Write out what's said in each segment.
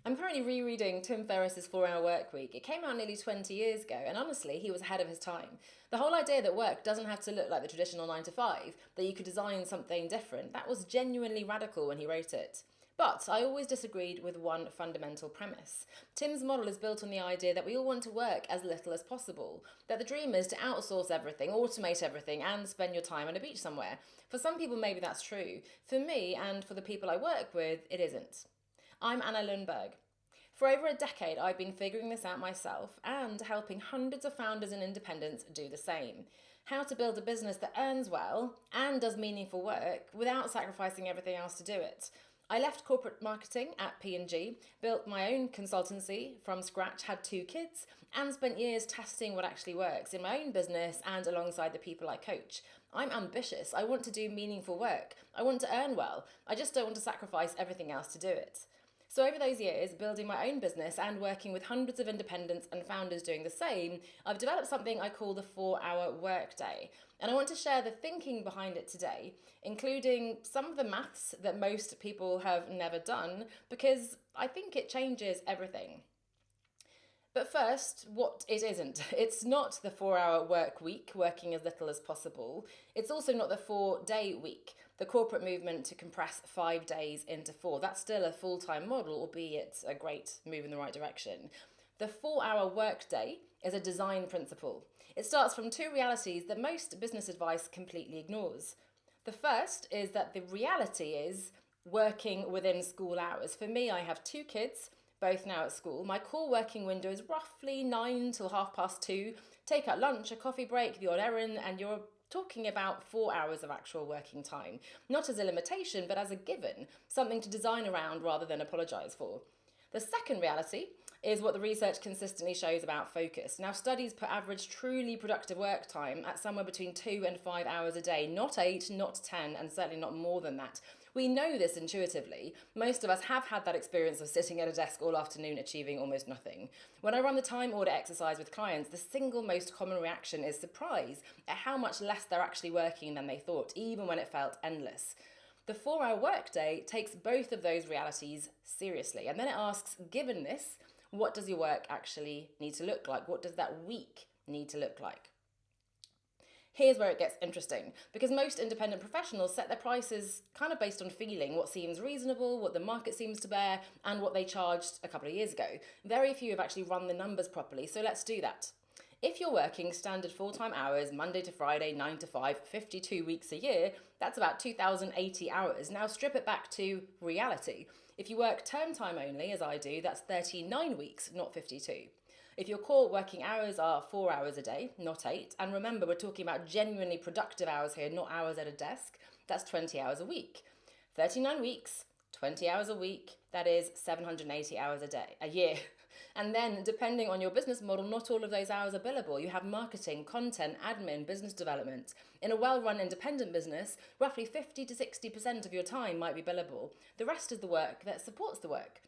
I'm currently rereading Tim Ferriss's 4-Hour Workweek. It came out nearly 20 years ago, and honestly, he was ahead of his time. The whole idea that work doesn't have to look like the traditional 9 to 5, that you could design something different, that was genuinely radical when he wrote it. But I always disagreed with one fundamental premise. Tim's model is built on the idea that we all want to work as little as possible, that the dream is to outsource everything, automate everything, and spend your time on a beach somewhere. For some people, maybe that's true. For me, and for the people I work with, it isn't. I'm Anna Lundberg. For over a decade, I've been figuring this out myself and helping hundreds of founders and independents do the same. How to build a business that earns well and does meaningful work without sacrificing everything else to do it. I left corporate marketing at P&G, built my own consultancy from scratch, had 2 kids, and spent years testing what actually works in my own business and alongside the people I coach. I'm ambitious. I want to do meaningful work. I want to earn well. I just don't want to sacrifice everything else to do it. So, over those years, building my own business and working with hundreds of independents and founders doing the same, I've developed something I call the 4-Hour Workday. And I want to share the thinking behind it today, including some of the maths that most people have never done, because I think it changes everything. But first, what it isn't. It's not the 4-hour work week, working as little as possible. It's also not the 4-day week, the corporate movement to compress 5 days into 4. That's still a full-time model, albeit a great move in the right direction. The 4-hour workday is a design principle. It starts from 2 realities that most business advice completely ignores. The first is that the reality is working within school hours. For me, I have 2 kids, both now at school. My core working window is roughly 9 till 2:30. Take out lunch, a coffee break, the odd errand, and you're talking about 4 hours of actual working time. Not as a limitation, but as a given, something to design around rather than apologise for. The second reality is what the research consistently shows about focus. Now, studies put average truly productive work time at somewhere between 2 and 5 hours a day, not 8, not 10, and certainly not more than that. We know this intuitively. Most of us have had that experience of sitting at a desk all afternoon achieving almost nothing. When I run the time audit exercise with clients, the single most common reaction is surprise at how much less they're actually working than they thought, even when it felt endless. The 4-hour workday takes both of those realities seriously, and then it asks, given this, what does your work actually need to look like? What does that week need to look like? Here's where it gets interesting, because most independent professionals set their prices kind of based on feeling, what seems reasonable, what the market seems to bear, and what they charged a couple of years ago. Very few have actually run the numbers properly, so let's do that. If you're working standard full-time hours, Monday to Friday, 9 to 5, 52 weeks a year, that's about 2,080 hours. Now strip it back to reality. If you work term time only, as I do, that's 39 weeks, not 52. If your core working hours are 4 hours a day, not 8, and remember we're talking about genuinely productive hours here, not hours at a desk, that's 20 hours a week. 39 weeks, 20 hours a week, that is 780 hours a year. And then, depending on your business model, not all of those hours are billable. You have marketing, content, admin, business development. In a well-run independent business, roughly 50 to 60% of your time might be billable. The rest is the work that supports the work.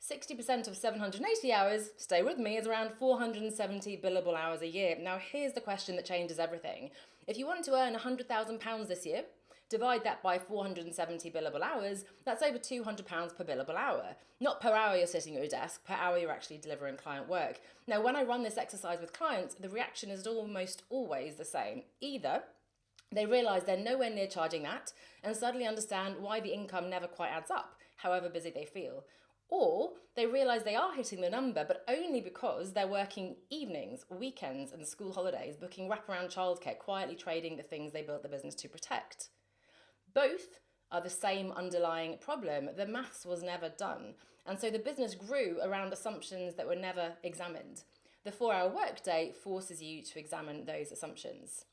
60% of 780 hours, stay with me, is around 470 billable hours a year. Now, here's the question that changes everything. If you want to earn £100,000 this year, divide that by 470 billable hours, that's over £200 per billable hour. Not per hour you're sitting at your desk, per hour you're actually delivering client work. Now, when I run this exercise with clients, the reaction is almost always the same. Either they realise they're nowhere near charging that and suddenly understand why the income never quite adds up, however busy they feel. Or they realise they are hitting the number, but only because they're working evenings, weekends, and school holidays, booking wraparound childcare, quietly trading the things they built the business to protect. Both are the same underlying problem. The maths was never done. And so the business grew around assumptions that were never examined. The 4-hour workday forces you to examine those assumptions.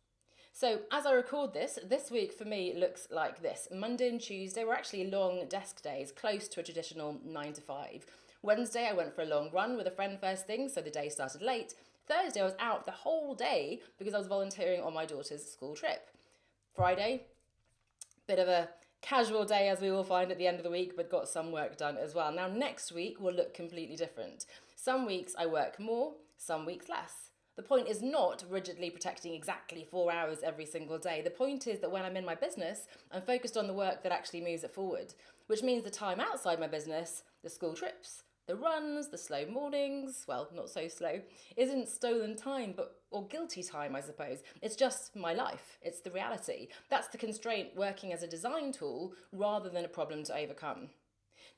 So as I record this week for me looks like this. Monday and Tuesday were actually long desk days, close to a traditional 9 to 5. Wednesday I went for a long run with a friend first thing, so the day started late. Thursday I was out the whole day because I was volunteering on my daughter's school trip. Friday, bit of a casual day as we all find at the end of the week, but got some work done as well. Now next week will look completely different. Some weeks I work more, some weeks less. The point is not rigidly protecting exactly 4 hours every single day. The point is that when I'm in my business, I'm focused on the work that actually moves it forward, which means the time outside my business, the school trips, The runs, the slow mornings, well, not so slow, isn't stolen time, or guilty time, I suppose. It's just my life. It's the reality. That's the constraint working as a design tool rather than a problem to overcome.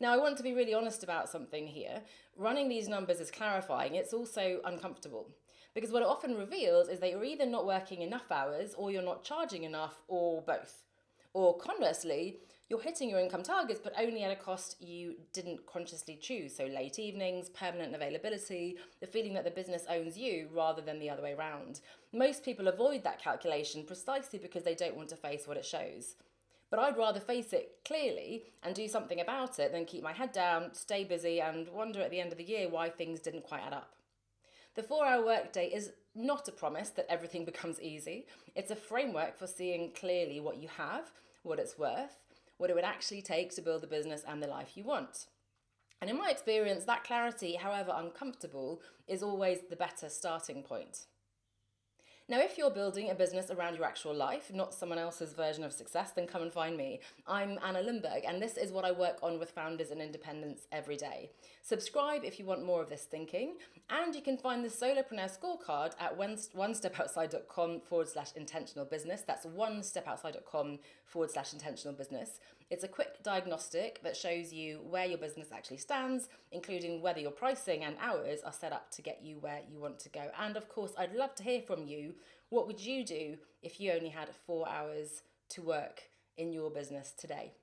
Now, I want to be really honest about something here. Running these numbers is clarifying. It's also uncomfortable. Because what it often reveals is that you're either not working enough hours, or you're not charging enough, or both. Or conversely, you're hitting your income targets, but only at a cost you didn't consciously choose. So late evenings, permanent availability, the feeling that the business owns you rather than the other way around. Most people avoid that calculation precisely because they don't want to face what it shows. But I'd rather face it clearly and do something about it than keep my head down, stay busy, and wonder at the end of the year why things didn't quite add up. The 4-Hour Workday is not a promise that everything becomes easy. It's a framework for seeing clearly what you have, what it's worth, what it would actually take to build the business and the life you want. And in my experience, that clarity, however uncomfortable, is always the better starting point. Now, if you're building a business around your actual life, not someone else's version of success, then come and find me. I'm Anna Lundberg, and this is what I work on with founders and independents every day. Subscribe if you want more of this thinking, and you can find the Solopreneur scorecard at onestepoutside.com/intentional business. That's onestepoutside.com/intentional business. It's a quick diagnostic that shows you where your business actually stands, including whether your pricing and hours are set up to get you where you want to go. And of course, I'd love to hear from you. What would you do if you only had 4 hours to work in your business today?